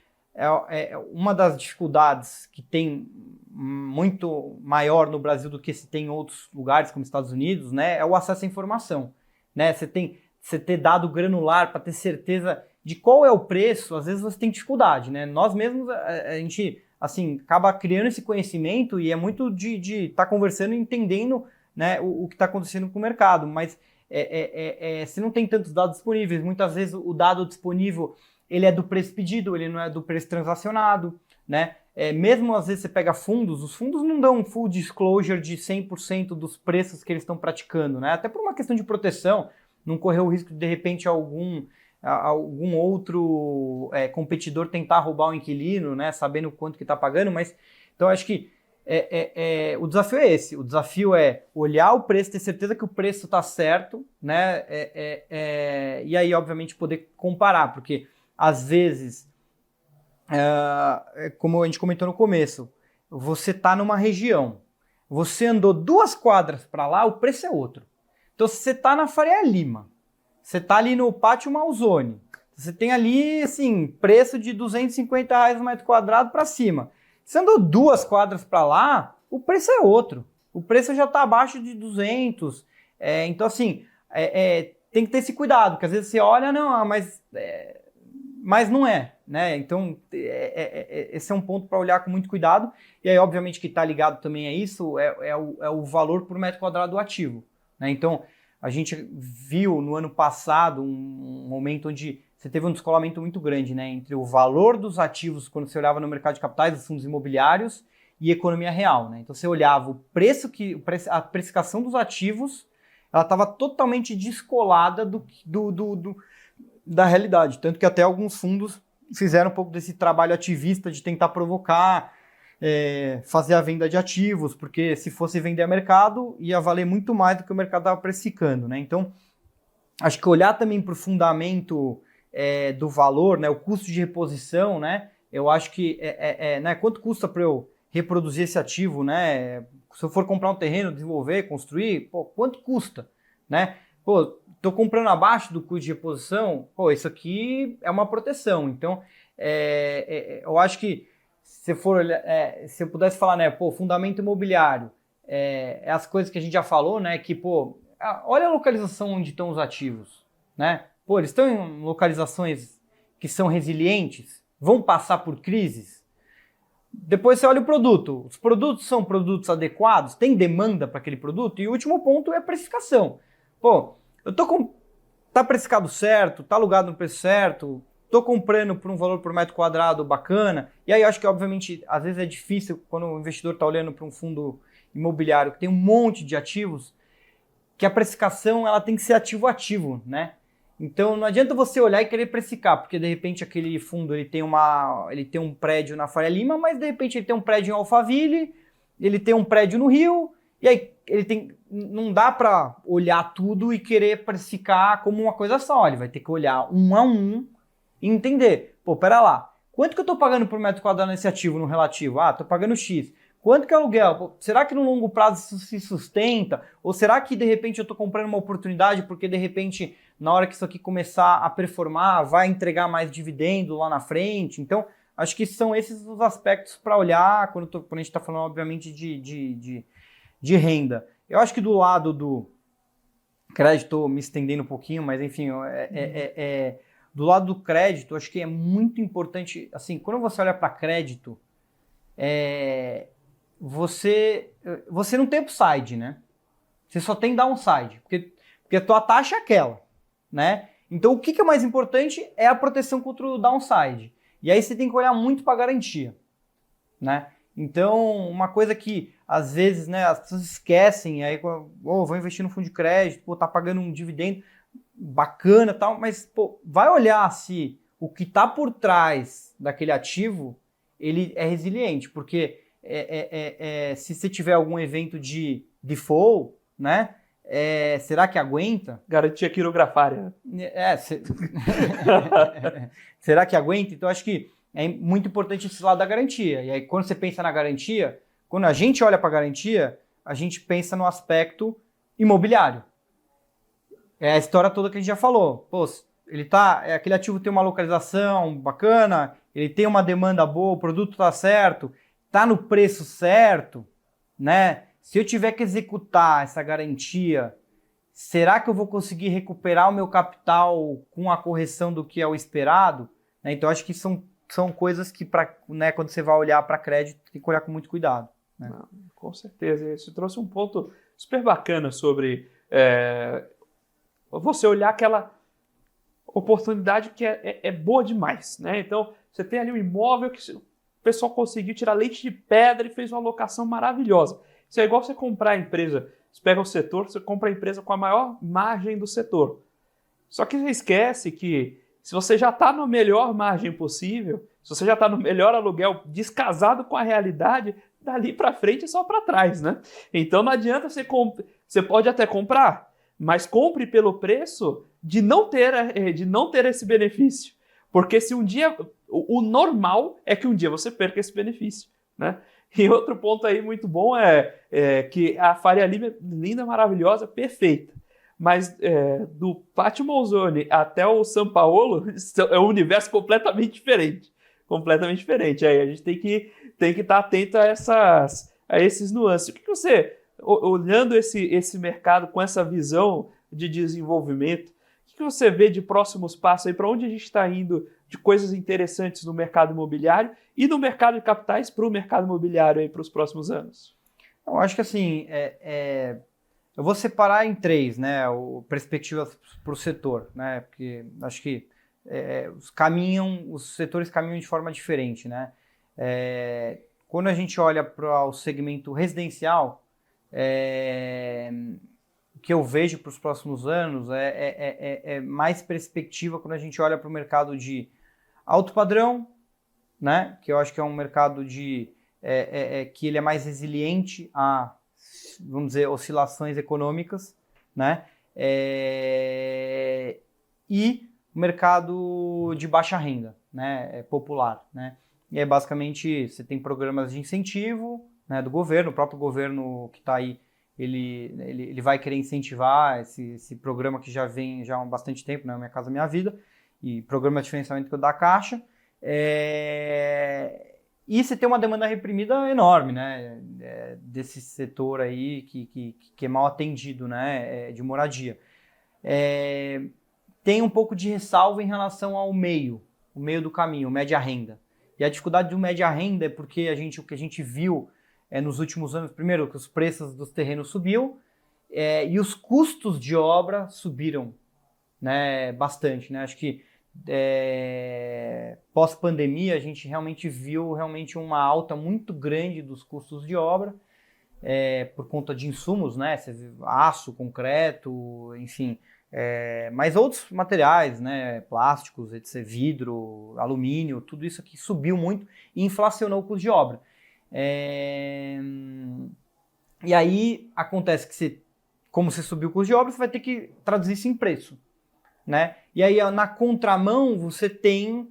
uma das dificuldades que tem muito maior no Brasil do que se tem em outros lugares, como Estados Unidos, né, é o acesso à informação, né? Você ter dado granular para ter certeza de qual é o preço, às vezes você tem dificuldade, né? Nós mesmos, a gente, assim, acaba criando esse conhecimento e é muito de estar conversando e entendendo, né, o que está acontecendo com o mercado, mas se não tem tantos dados disponíveis, muitas vezes o dado disponível ele é do preço pedido, ele não é do preço transacionado, né? Mesmo às vezes você pega fundos, os fundos não dão full disclosure de 100% dos preços que eles estão praticando, né? Até por uma questão de proteção, não correr o risco de repente algum outro competidor tentar roubar o inquilino, né? Sabendo quanto que está pagando, mas então acho que o desafio é esse. O desafio é olhar o preço, ter certeza que o preço está certo, né? E aí, obviamente, poder comparar, porque às vezes, como a gente comentou no começo, você está numa região, você andou 2 quadras para lá, o preço é outro. Então, se você está na Faria Lima, você está ali no Pátio Malzone, você tem ali, assim, preço de R$250 no metro quadrado para cima. Você andou 2 quadras para lá, o preço é outro. O preço já está abaixo de 200. Então, assim, tem que ter esse cuidado, porque às vezes você olha, não, mas não é, né? Então, esse é um ponto para olhar com muito cuidado. E aí, obviamente, que está ligado também a isso, é o valor por metro quadrado do ativo, né? Então, a gente viu no ano passado um momento onde você teve um descolamento muito grande, né, entre o valor dos ativos quando você olhava no mercado de capitais, dos fundos imobiliários e economia real, né? Então você olhava a precificação dos ativos, ela estava totalmente descolada da realidade, tanto que até alguns fundos fizeram um pouco desse trabalho ativista de tentar provocar, fazer a venda de ativos, porque se fosse vender a mercado, ia valer muito mais do que o mercado estava precificando, né? Então, acho que olhar também para o fundamento do valor, né, o custo de reposição, né? Eu acho que né, quanto custa para eu reproduzir esse ativo, né? Se eu for comprar um terreno, desenvolver, construir, pô, quanto custa, né? Pô, tô comprando abaixo do custo de reposição, pô, isso aqui é uma proteção. Então, eu acho que se eu pudesse falar, né, pô, fundamento imobiliário, as coisas que a gente já falou, né, que, pô, olha a localização onde estão os ativos, né? Pô, eles estão em localizações que são resilientes, vão passar por crises. Depois você olha o produto. Os produtos são produtos adequados? Tem demanda para aquele produto? E o último ponto é a precificação. Pô, tá precificado certo, tá alugado no preço certo, tô comprando por um valor por metro quadrado bacana. E aí eu acho que, obviamente, às vezes é difícil quando o investidor está olhando para um fundo imobiliário que tem um monte de ativos, que a precificação ela tem que ser ativo-ativo, né? Então não adianta você olhar e querer precificar, porque de repente aquele fundo ele tem um prédio na Faria Lima, mas de repente ele tem um prédio em Alphaville, ele tem um prédio no Rio, e aí não dá para olhar tudo e querer precificar como uma coisa só. Ele vai ter que olhar um a um e entender. Pô, pera lá, quanto que eu tô pagando por metro quadrado nesse ativo no relativo? Ah, tô pagando X. Quanto que é o aluguel? Pô, será que no longo prazo isso se sustenta? Ou será que de repente eu tô comprando uma oportunidade porque de repente na hora que isso aqui começar a performar vai entregar mais dividendo lá na frente? Então, acho que são esses os aspectos para olhar quando a gente está falando, obviamente, de renda. Eu acho que do lado do crédito, estou me estendendo um pouquinho, mas enfim, do lado do crédito, acho que é muito importante, assim, quando você olha para crédito, você não tem upside, né? Você só tem downside, porque a tua taxa é aquela, né? Então, o que é mais importante é a proteção contra o downside. E aí você tem que olhar muito para a garantia, né? Então, uma coisa que às vezes, né, as pessoas esquecem, aí, vou investir no fundo de crédito, pô, tá pagando um dividendo bacana e tal, mas, pô, vai olhar se o que tá por trás daquele ativo, ele é resiliente, porque se você tiver algum evento de default, né, será que aguenta? Garantia quirografária. Será que aguenta? Então, acho que é muito importante esse lado da garantia. E aí, quando você pensa na garantia, quando a gente olha para a garantia, a gente pensa no aspecto imobiliário. É a história toda que a gente já falou. Pô, aquele ativo tem uma localização bacana, ele tem uma demanda boa, o produto está certo, está no preço certo, né? Se eu tiver que executar essa garantia, será que eu vou conseguir recuperar o meu capital com a correção do que é o esperado? Então, acho que são coisas que, né, quando você vai olhar para crédito, tem que olhar com muito cuidado. Né? Não, com certeza. Você trouxe um ponto super bacana sobre você olhar aquela oportunidade que é boa demais. Né? Então, você tem ali um imóvel que pessoal conseguiu tirar leite de pedra e fez uma alocação maravilhosa. Isso é igual você comprar a empresa, você pega o setor, você compra a empresa com a maior margem do setor. Só que você esquece que se você já está na melhor margem possível, se você já está no melhor aluguel, descasado com a realidade, dali para frente é só para trás, né? Então não adianta você pode até comprar, mas compre pelo preço de não ter esse benefício. Porque se um dia, o normal é que um dia você perca esse benefício, né? E outro ponto aí muito bom é que a Faria Lima é linda, maravilhosa, perfeita. Mas do Pátio Monzoni até o São Paulo é um universo completamente diferente. Completamente diferente. Aí a gente tem que estar atento a esses nuances. O que você, olhando esse mercado com essa visão de desenvolvimento, o que você vê de próximos passos aí? Para onde a gente está indo de coisas interessantes no mercado imobiliário e no mercado de capitais para o mercado imobiliário aí para os próximos anos? Eu acho que assim, eu vou separar em três, né, perspectivas para o setor, né, porque acho que os setores caminham de forma diferente, né. Quando a gente olha para o segmento residencial, o que eu vejo para os próximos anos é mais perspectiva quando a gente olha para o mercado de alto padrão, né, que eu acho que é um mercado que ele é mais resiliente a, vamos dizer, oscilações econômicas, né? E o mercado de baixa renda, né? Popular, né? E basicamente você tem programas de incentivo, né, do governo, o próprio governo que está aí, ele vai querer incentivar esse programa que já vem já há bastante tempo, né? Minha Casa Minha Vida, e programa de financiamento da Caixa. E você tem uma demanda reprimida enorme, né, desse setor aí que é mal atendido, né, de moradia. Tem um pouco de ressalva em relação ao o meio do caminho, média renda. E a dificuldade do média renda é porque o que a gente viu nos últimos anos, primeiro, que os preços dos terrenos subiu e os custos de obra subiram, né, bastante, né, acho que pós-pandemia a gente realmente viu uma alta muito grande dos custos de obra por conta de insumos, né? Aço, concreto, enfim, mas outros materiais, né? Plásticos, etc., vidro, alumínio, tudo isso aqui subiu muito e inflacionou o custo de obra. E aí acontece que como você subiu o custo de obra, você vai ter que traduzir isso em preço, né? E aí na contramão você tem,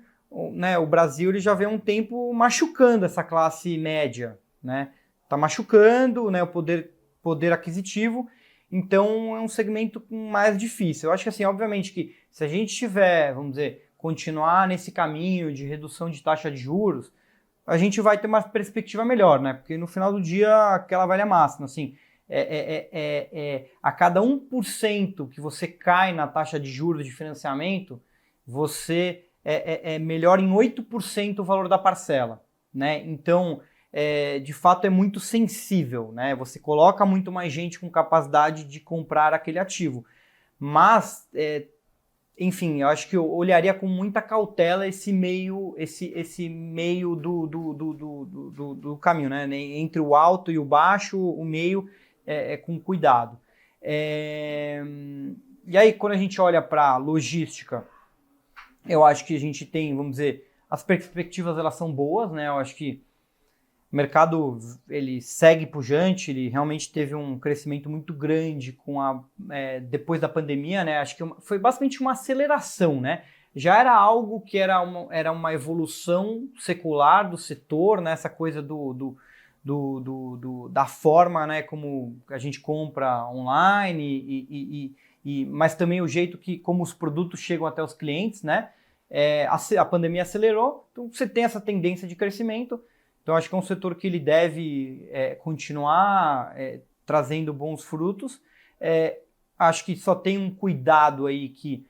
né, o Brasil ele já vem há um tempo machucando essa classe média, né? Tá machucando, né, o poder aquisitivo, então é um segmento mais difícil. Eu acho que assim, obviamente que se a gente tiver, vamos dizer, continuar nesse caminho de redução de taxa de juros, a gente vai ter uma perspectiva melhor, né? Porque no final do dia, aquela velha máxima, assim, a cada 1% que você cai na taxa de juros de financiamento, você melhora em 8% o valor da parcela, né? Então, de fato, é muito sensível, né? Você coloca muito mais gente com capacidade de comprar aquele ativo. Mas, enfim, eu acho que eu olharia com muita cautela esse meio do caminho, né? Entre o alto e o baixo, o meio com cuidado. E aí, quando a gente olha para logística, eu acho que a gente tem, vamos dizer, as perspectivas elas são boas, né? Eu acho que o mercado ele segue pujante, ele realmente teve um crescimento muito grande depois da pandemia, né? Acho que foi basicamente uma aceleração, né? Já era algo que era uma evolução secular do setor, né? Essa coisa da forma, né, como a gente compra online, mas também o jeito como os produtos chegam até os clientes, né? A pandemia acelerou, então você tem essa tendência de crescimento. Então acho que é um setor que ele deve continuar trazendo bons frutos. Acho que só tem um cuidado aí que,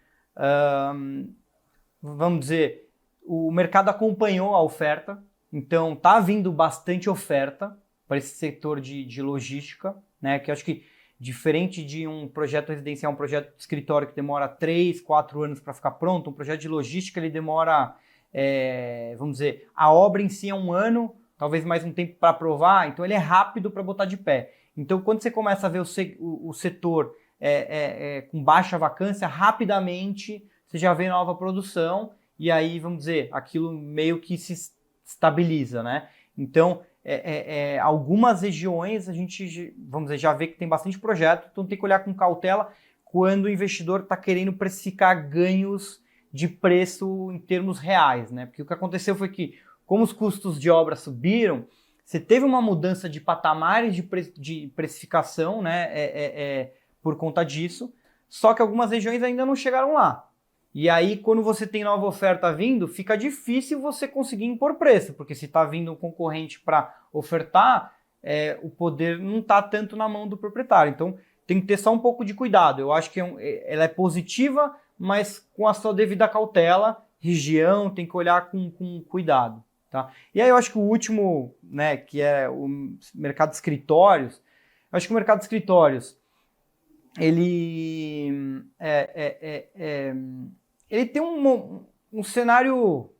vamos dizer, o mercado acompanhou a oferta. Então, está vindo bastante oferta para esse setor de logística, né? Que eu acho que, diferente de um projeto residencial, um projeto de escritório que demora 3, 4 anos para ficar pronto, um projeto de logística ele demora vamos dizer, a obra em si é 1 ano, talvez mais um tempo para aprovar, então ele é rápido para botar de pé. Então, quando você começa a ver o setor com baixa vacância, rapidamente você já vê nova produção e aí, vamos dizer, aquilo meio que se estabiliza, né? Então, algumas regiões a gente, vamos dizer, já vê que tem bastante projeto, então tem que olhar com cautela quando o investidor está querendo precificar ganhos de preço em termos reais, né? Porque o que aconteceu foi que, como os custos de obra subiram, você teve uma mudança de patamares de precificação, né? Por conta disso, só que algumas regiões ainda não chegaram lá. E aí, quando você tem nova oferta vindo, fica difícil você conseguir impor preço, porque se está vindo um concorrente para ofertar, o poder não está tanto na mão do proprietário. Então, tem que ter só um pouco de cuidado. Eu acho que ela é positiva, mas com a sua devida cautela, região, tem que olhar com cuidado. Tá? E aí eu acho que o último, né, que é o mercado de escritórios, eu acho que o mercado de escritórios, ele tem um cenário,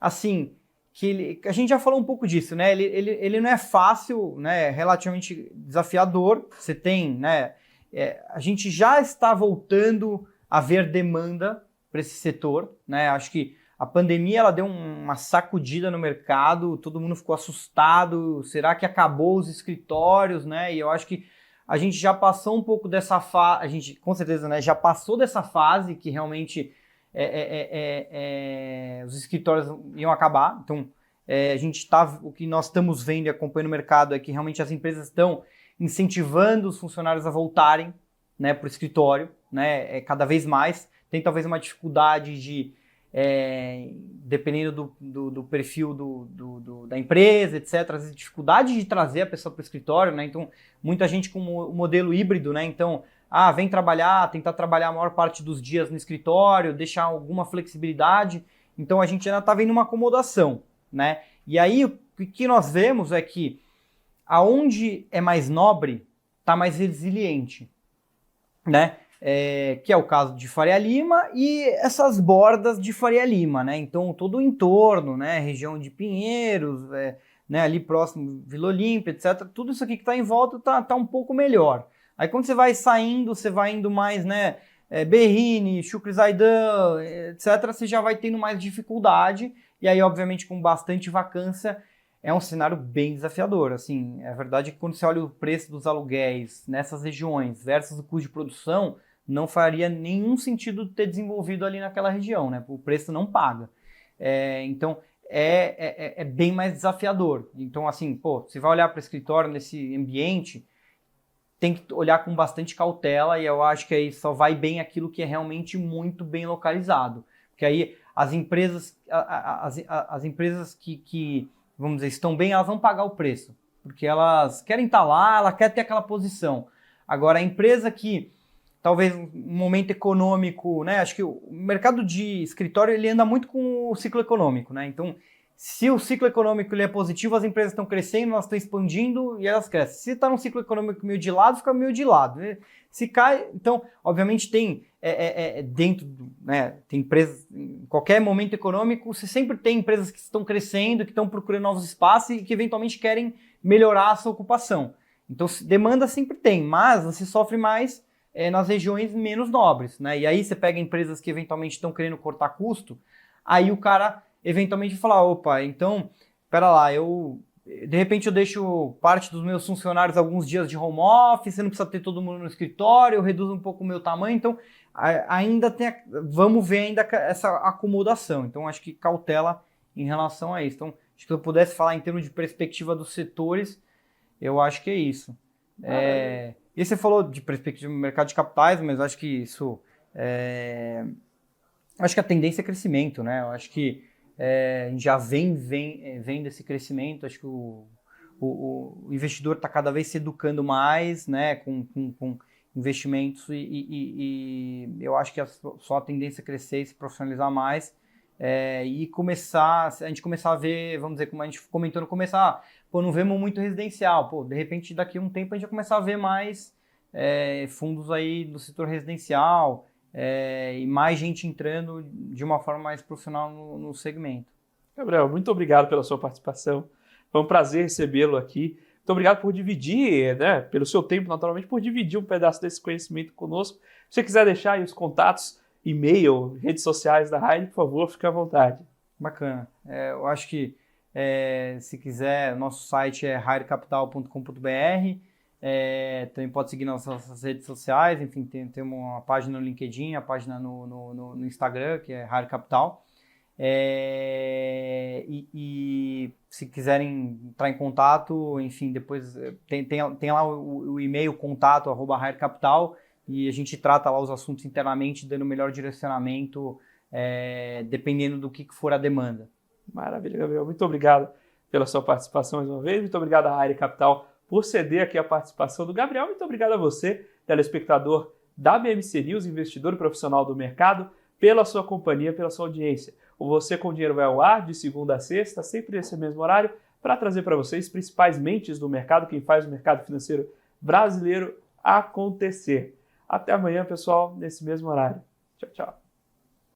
assim, que a gente já falou um pouco disso, né? Ele não é fácil, né? Relativamente desafiador. Você tem, né? A gente já está voltando a ver demanda para esse setor, né? Acho que a pandemia ela deu uma sacudida no mercado, todo mundo ficou assustado. Será que acabou os escritórios, né? E eu acho que a gente já passou um pouco dessa fase, a gente com certeza, né? Já passou dessa fase que realmente os escritórios iam acabar. Então, o que nós estamos vendo e acompanhando o mercado é que realmente as empresas estão incentivando os funcionários a voltarem, né, para o escritório, né, cada vez mais. Tem talvez uma dificuldade de, dependendo do perfil da empresa, etc., as dificuldades de trazer a pessoa para o escritório, né? Então, muita gente com o modelo híbrido, né? Então, vem trabalhar, tentar trabalhar a maior parte dos dias no escritório, deixar alguma flexibilidade. Então, a gente ainda está vendo uma acomodação, né? E aí, o que nós vemos é que aonde é mais nobre, está mais resiliente, né? Que é o caso de Faria Lima e essas bordas de Faria Lima, né? Então, todo o entorno, né? Região de Pinheiros, né? Ali próximo, Vila Olímpia, etc. Tudo isso aqui que está em volta tá um pouco melhor. Aí quando você vai saindo, você vai indo mais, né? Berrini, Chucre Zaidan, etc. Você já vai tendo mais dificuldade. E aí, obviamente, com bastante vacância, é um cenário bem desafiador. Assim, a verdade é que quando você olha o preço dos aluguéis nessas regiões versus o custo de produção, não faria nenhum sentido ter desenvolvido ali naquela região, né? O preço não paga. Então, é bem mais desafiador. Então, assim, você vai olhar para o escritório nesse ambiente, tem que olhar com bastante cautela e eu acho que aí só vai bem aquilo que é realmente muito bem localizado. Porque aí as empresas, as empresas que, vamos dizer, estão bem, elas vão pagar o preço. Porque elas querem estar lá, ela quer ter aquela posição. Agora, a empresa que talvez um momento econômico, né? Acho que o mercado de escritório ele anda muito com o ciclo econômico, né? Então, se o ciclo econômico ele é positivo, as empresas estão crescendo, elas estão expandindo e elas crescem. Se está num ciclo econômico meio de lado, fica meio de lado. Se cai, então, obviamente tem dentro, né? Tem empresas, em qualquer momento econômico, você sempre tem empresas que estão crescendo, que estão procurando novos espaços e que eventualmente querem melhorar a sua ocupação. Então, demanda sempre tem, mas você sofre mais nas regiões menos nobres, né? E aí você pega empresas que eventualmente estão querendo cortar custo, aí o cara eventualmente vai falar, opa, então, pera lá, de repente eu deixo parte dos meus funcionários alguns dias de home office, você não precisa ter todo mundo no escritório, eu reduzo um pouco o meu tamanho, então ainda vamos ver ainda essa acomodação. Então acho que cautela em relação a isso. Então, acho que se eu pudesse falar em termos de perspectiva dos setores, eu acho que é isso. E você falou de perspectiva do mercado de capitais, mas eu acho que isso acho que a tendência é crescimento, né? Eu acho que a gente já vem desse crescimento, acho que o investidor está cada vez se educando mais, né, com investimentos e eu acho que só a tendência é crescer e se profissionalizar mais e a gente começar a ver, vamos dizer, como a gente comentou no começo, não vemos muito residencial, de repente daqui a um tempo a gente vai começar a ver mais fundos aí do setor residencial, e mais gente entrando de uma forma mais profissional no segmento. Gabriel, muito obrigado pela sua participação. Foi um prazer recebê-lo aqui. Muito obrigado por dividir, né, pelo seu tempo, naturalmente, por dividir um pedaço desse conhecimento conosco. Se você quiser deixar aí os contatos, e-mail, redes sociais da Hire, por favor, fique à vontade. Bacana. Eu acho que, se quiser, nosso site é hirecapital.com.br. Também pode seguir nossas redes sociais, enfim, tem uma página no LinkedIn, a página no Instagram, que é Hire Capital. E se quiserem entrar em contato, enfim, depois tem lá o e-mail contato@hirecapital, e a gente trata lá os assuntos internamente, dando o melhor direcionamento, dependendo do que for a demanda. Maravilha, Gabriel. Muito obrigado pela sua participação mais uma vez. Muito obrigado à Hire Capital por ceder aqui a participação do Gabriel. Muito obrigado a você, telespectador da BMC News, investidor profissional do mercado, pela sua companhia, pela sua audiência. O Você com Dinheiro vai ao ar de segunda a sexta, sempre nesse mesmo horário, para trazer para vocês as principais mentes do mercado, quem faz o mercado financeiro brasileiro acontecer. Até amanhã, pessoal, nesse mesmo horário. Tchau, tchau.